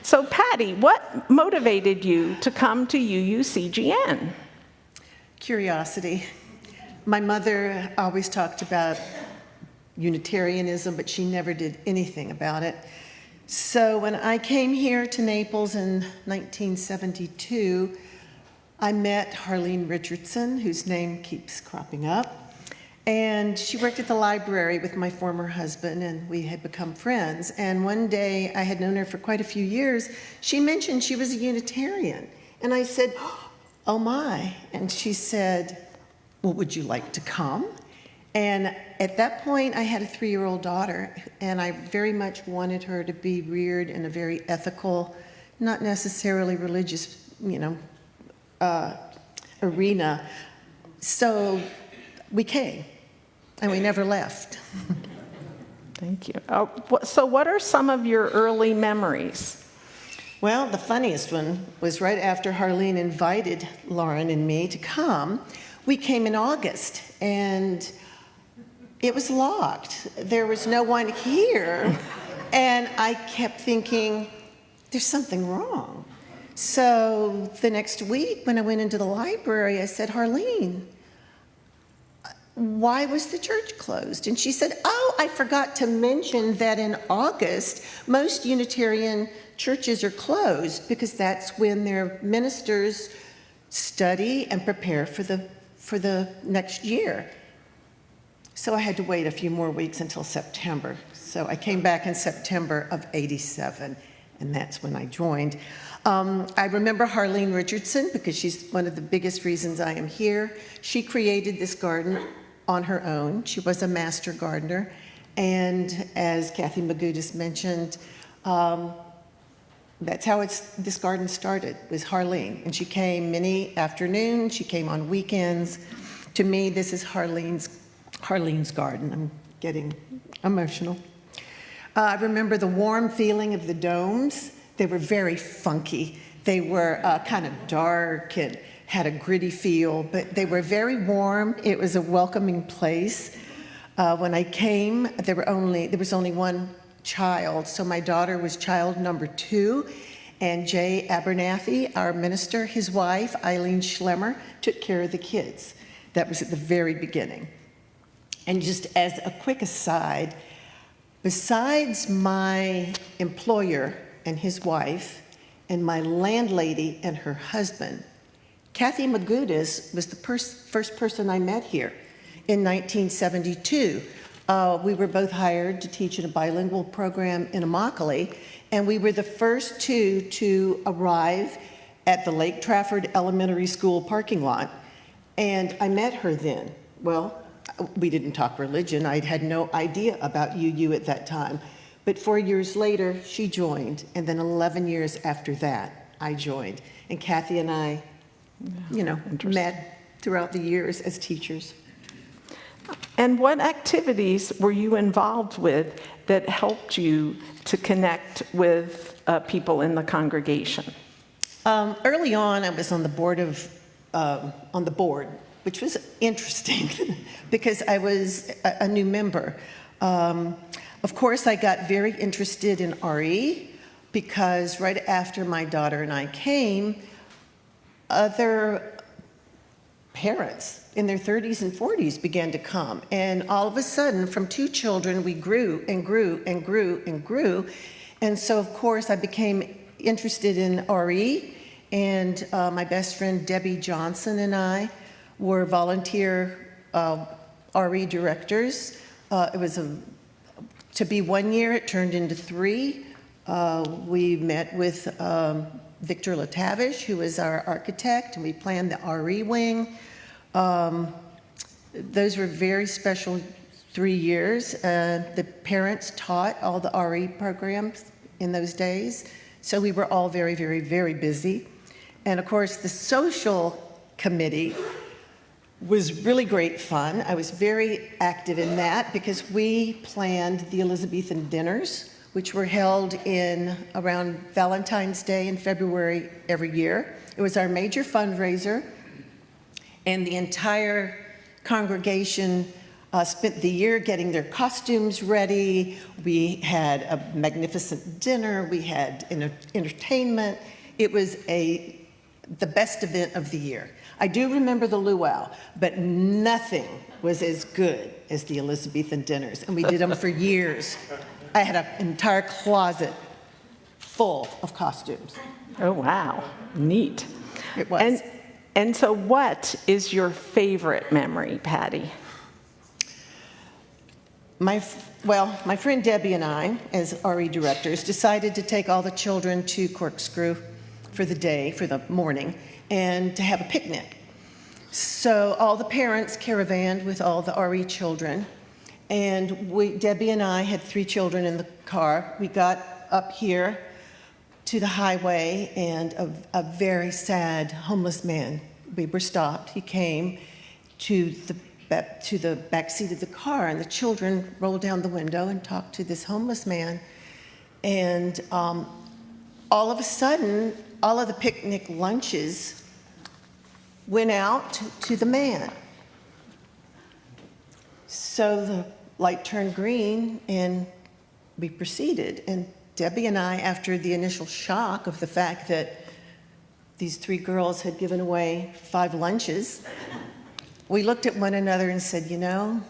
[SPEAKER 3] So Patty, what motivated you to come to UUCGN?
[SPEAKER 14] Curiosity. My mother always talked about Unitarianism, but she never did anything about it. So when I came here to Naples in 1972, I met Harlene Richardson, whose name keeps cropping up. And she worked at the library with my former husband, and we had become friends. And one day, I had known her for quite a few years, she mentioned she was a Unitarian. And I said, oh my. And she said, well, would you like to come? And at that point, I had a 3-year-old daughter, and I very much wanted her to be reared in a very ethical, not necessarily religious, arena. So we came, and we never left.
[SPEAKER 3] Thank you. So what are some of your early memories?
[SPEAKER 14] Well, the funniest one was right after Harlene invited Lauren and me to come. We came in August, and it was locked. There was no one here. And I kept thinking, there's something wrong. So the next week, when I went into the library, I said, Harlene, why was the church closed? And she said, oh, I forgot to mention that in August, most Unitarian churches are closed because that's when their ministers study and prepare for the next year. So I had to wait a few more weeks until September. So I came back in September of '87, and that's when I joined. I remember Harlene Richardson because she's one of the biggest reasons I am here. She created this garden on her own. She was a master gardener. And as Kathy Magudis mentioned, that's how this garden started, was Harlene. And she came many afternoons, she came on weekends. To me, this is Harlene's garden. I'm getting emotional. I remember the warm feeling of the domes. They were very funky. They were kind of dark and had a gritty feel, but they were very warm. It was a welcoming place. When I came, there was only one child, so my daughter was child number 2, and Jay Abernathy, our minister, his wife, Eileen Schlemmer, took care of the kids. That was at the very beginning. And just as a quick aside, besides my employer and his wife, and my landlady and her husband, Kathy Magudis was the first person I met here in 1972. We were both hired to teach in a bilingual program in Immokalee, and we were the first two to arrive at the Lake Trafford Elementary School parking lot. And I met her then. Well, we didn't talk religion. I had no idea about UU at that time. But 4 years later, she joined. And then 11 years after that, I joined. And Kathy and I, met throughout the years as teachers.
[SPEAKER 3] And what activities were you involved with that helped you to connect with people in the congregation?
[SPEAKER 14] Early on, I was on the board, which was interesting because I was a new member. Of course, I got very interested in RE because right after my daughter and I came, other parents in their 30s and 40s began to come. And all of a sudden, from 2 children, we grew and grew and grew and grew. And so, of course, I became interested in RE. And my best friend, Debbie Johnson, and I were volunteer RE directors. It was to be 1 year, it turned into 3. We met with Victor Latavish, who is our architect, and we planned the RE wing. Those were very special 3 years. The parents taught all the RE programs in those days, so we were all very, very, very busy. And of course, the social committee was really great fun. I was very active in that because we planned the Elizabethan dinners, which were held in around Valentine's Day in February every year. It was our major fundraiser, and the entire congregation spent the year getting their costumes ready. We had a magnificent dinner. We had entertainment. It was the best event of the year. I do remember the luau, but nothing was as good as the Elizabethan dinners, and we did them for years. I had an entire closet full of costumes.
[SPEAKER 3] Oh, wow. Neat.
[SPEAKER 14] It was.
[SPEAKER 3] And so what is your favorite memory, Patty?
[SPEAKER 14] My friend Debbie and I, as RE directors, decided to take all the children to Corkscrew for the day, for the morning, and to have a picnic. So all the parents caravanned with all the RE children, and Debbie and I had 3 children in the car. We got up here to the highway, and a very sad homeless man, we were stopped. He came to the back seat of the car, and the children rolled down the window and talked to this homeless man. And all of a sudden, all of the picnic lunches went out to the man. So the light turned green, and we proceeded. And Debbie and I, after the initial shock of the fact that these 3 girls had given away 5 lunches, we looked at one another and said, you know,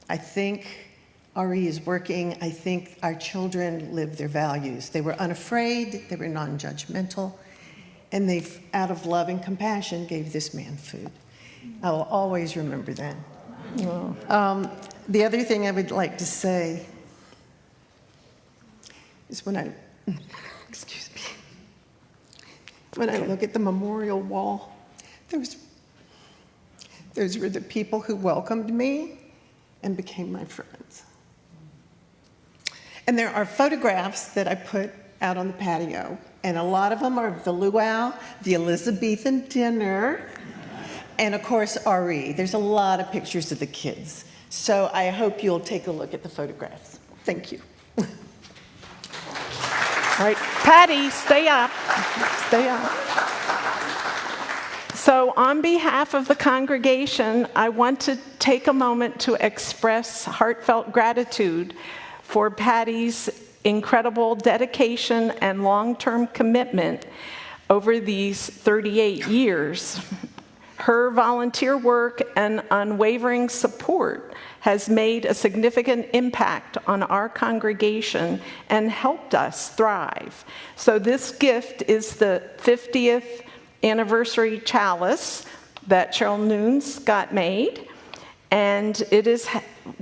[SPEAKER 14] I think RE is working. I think our children live their values. They were unafraid, they were non-judgmental, and they, out of love and compassion, gave this man food. I will always remember that. The other thing I would like to say is when I look at the memorial wall, those were the people who welcomed me and became my friends. And there are photographs that I put out on the patio, and a lot of them are the luau, the Elizabethan dinner, and of course RE. There's a lot of pictures of the kids. So I hope you'll take a look at the photographs. Thank you.
[SPEAKER 3] All right, Patty, stay up. Stay up. So on behalf of the congregation, I want to take a moment to express heartfelt gratitude for Patty's incredible dedication and long-term commitment over these 38 years. Her volunteer work and unwavering support has made a significant impact on our congregation and helped us thrive. So this gift is the 50th anniversary chalice that Cheryl Nunes got made, and it is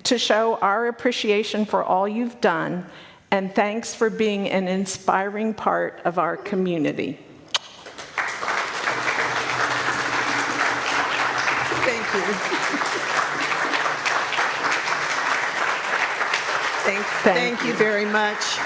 [SPEAKER 3] to show our appreciation for all you've done, and thanks for being an inspiring part of our community.
[SPEAKER 14] Thank you. Thank you very much.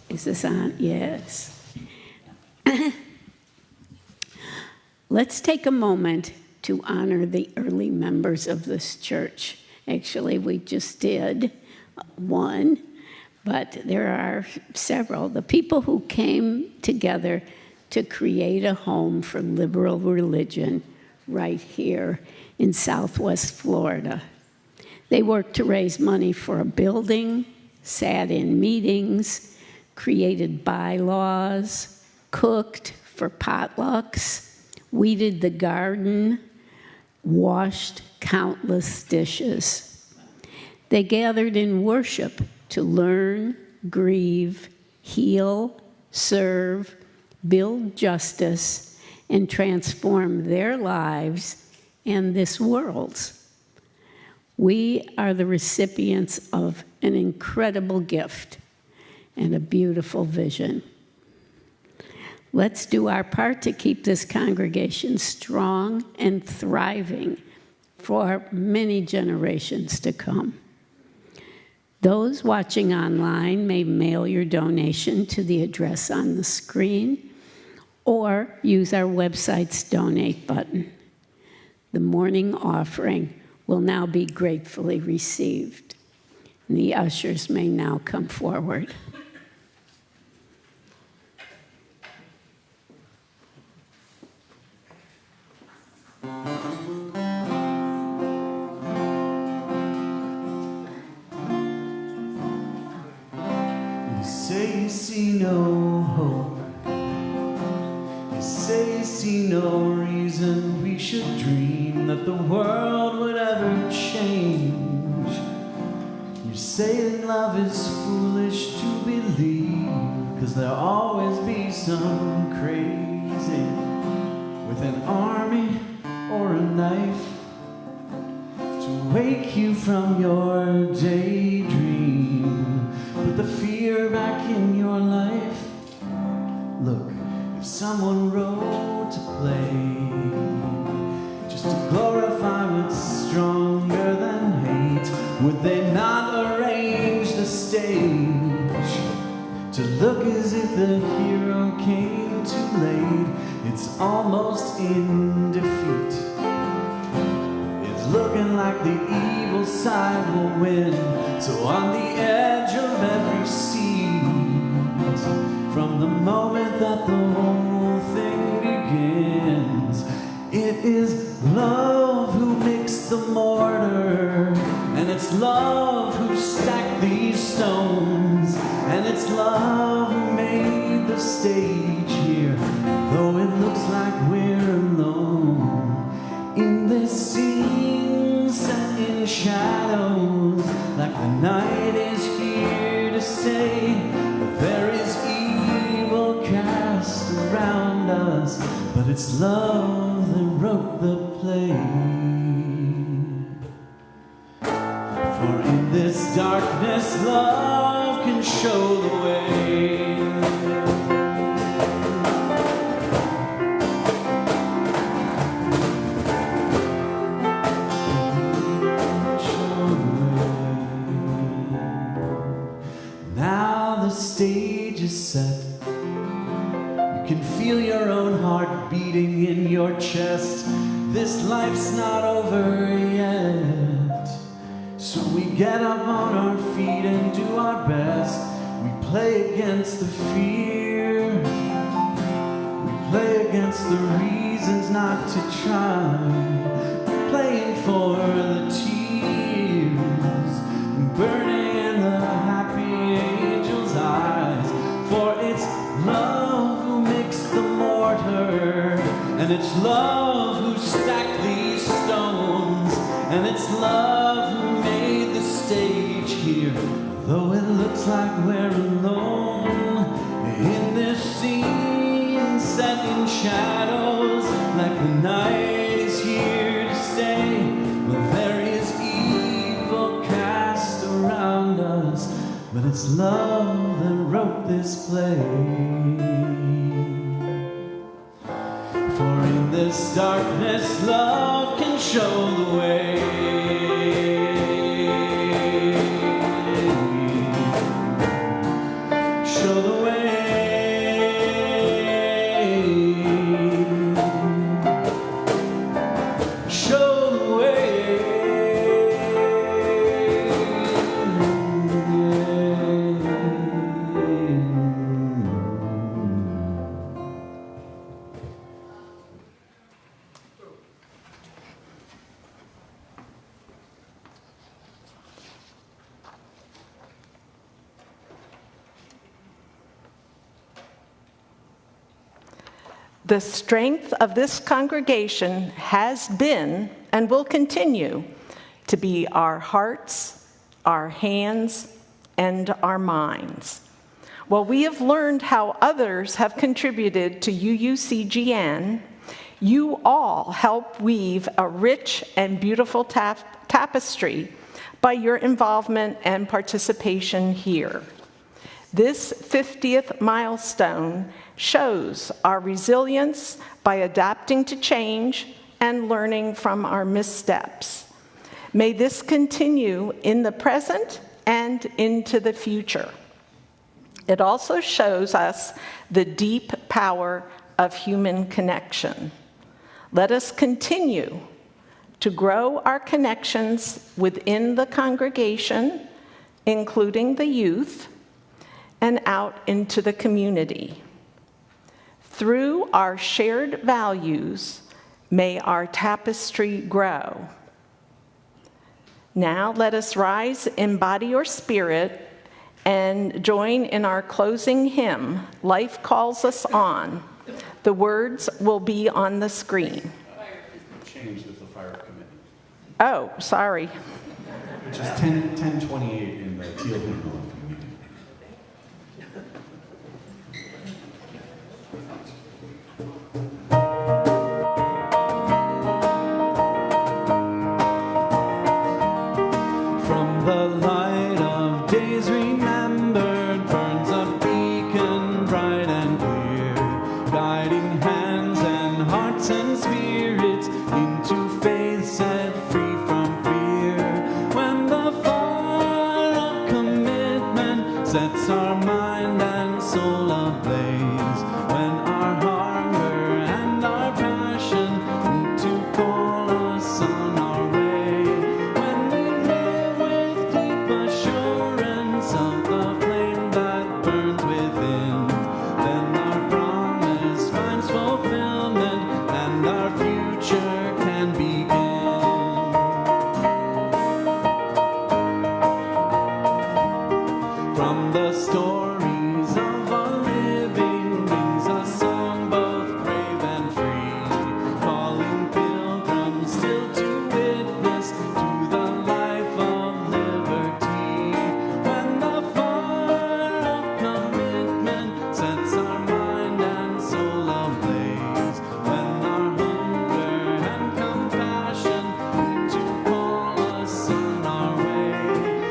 [SPEAKER 13] Is this on? Yes. Let's take a moment to honor the early members of this church. Actually, we just did one, but there are several. The people who came together to create a home for liberal religion right here in Southwest Florida. They worked to raise money for a building, sat in meetings, created bylaws, cooked for potlucks, weeded the garden, washed countless dishes. They gathered in worship to learn, grieve, heal, serve, build justice, and transform their lives and this world's. We are the recipients of an incredible gift and a beautiful vision. Let's do our part to keep this congregation strong and thriving for many generations to come. Those watching online may mail your donation to the address on the screen or use our website's donate button. The morning offering will now be gratefully received. And the ushers may now come forward.
[SPEAKER 4] You say you see no hope. You say you see no reason we should dream that the world would ever change. You say that love is foolish to believe, 'cause there'll always be some crazy with an army or a knife to wake you from your daydream. Put the fear back in your life. Look, if someone wrote to play, just to glorify what's stronger than hate, would they not arrange the stage to look as if the hero came too late? It's almost in defeat. It's looking like the evil side will win. So on the edge of every scene, from the moment that the whole thing begins, it is love who makes the mortar, and it's love who stacked these stones, and it's love who made the stage here, though it looks like we're alone in this scene set in shadows, like the night is here to stay. There is evil cast around us, but it's love that wrote the play. For in this darkness, love can show the way. Now the stage is set. You can feel your own heart beating in your chest. This life's not over yet. So we get up on our feet and do our best. We play against the fear. We play against the reasons not to try. We're playing for the tears burning in the happy angel's eyes. For it's love who makes the mortar, and it's love who stacked these stones, and it's love who made the stage here, though it looks like we're alone in this scene set in shadows, like the night is here to stay. But there is evil cast around us, but it's love that wrote this play. For in this darkness, love can show the way. Show the way. Show the way.
[SPEAKER 3] The strength of this congregation has been and will continue to be our hearts, our hands, and our minds. While we have learned how others have contributed to UUCGN, you all help weave a rich and beautiful tapestry by your involvement and participation here. This 50th milestone shows our resilience by adapting to change and learning from our missteps. May this continue in the present and into the future. It also shows us the deep power of human connection. Let us continue to grow our connections within the congregation, including the youth, and out into the community. Through our shared values, may our tapestry grow. Now let us rise in body or spirit and join in our closing hymn, Life Calls Us On. The words will be on the screen.
[SPEAKER 2] Changed as the fire committee.
[SPEAKER 3] Oh, sorry.
[SPEAKER 2] Which is 1028 in the teal hymnal.
[SPEAKER 4] From the light of days remembered burns a beacon bright and clear, guiding hands and hearts and spirits into faith set free from fear. When the fire of commitment sets our mind and soul ablaze, when our hunger and our passion to call us on our way, when we live with deep assurance of the flame that burns within, then our promise finds fulfillment and our future can begin. From the stories of a living brings a song both brave and free, calling pilgrims still to witness to the life of liberty. When the fire of commitment sets our mind and soul ablaze, when our hunger and compassion to call us on our way,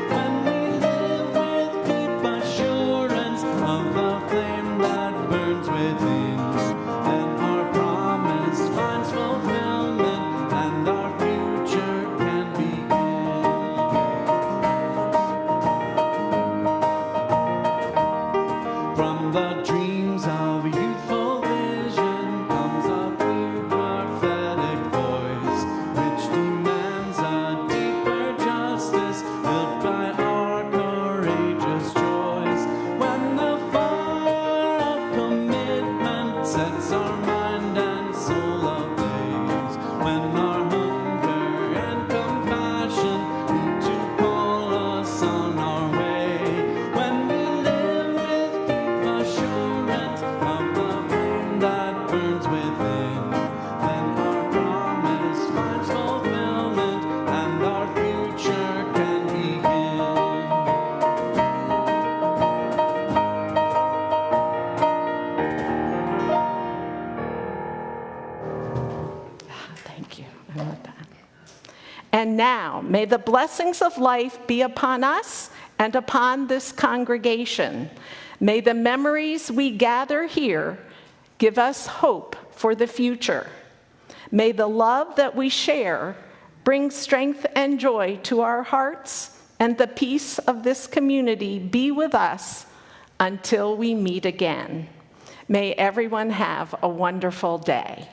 [SPEAKER 4] when we live with deep assurance of the flame that burns within, then our promise finds fulfillment and our future can begin. From the dreams of youthful vision comes a clear prophetic voice, which demands a deeper justice built by our courageous choice. When the fire of commitment sets our mind and soul ablaze, when our hunger and compassion to call us on our way, when we live with deep assurance of the flame that burns within, then our promise finds fulfillment and our future can begin.
[SPEAKER 3] Thank you. I love that. And now, may the blessings of life be upon us and upon this congregation. May the memories we gather here give us hope for the future. May the love that we share bring strength and joy to our hearts, and the peace of this community be with us until we meet again. May everyone have a wonderful day.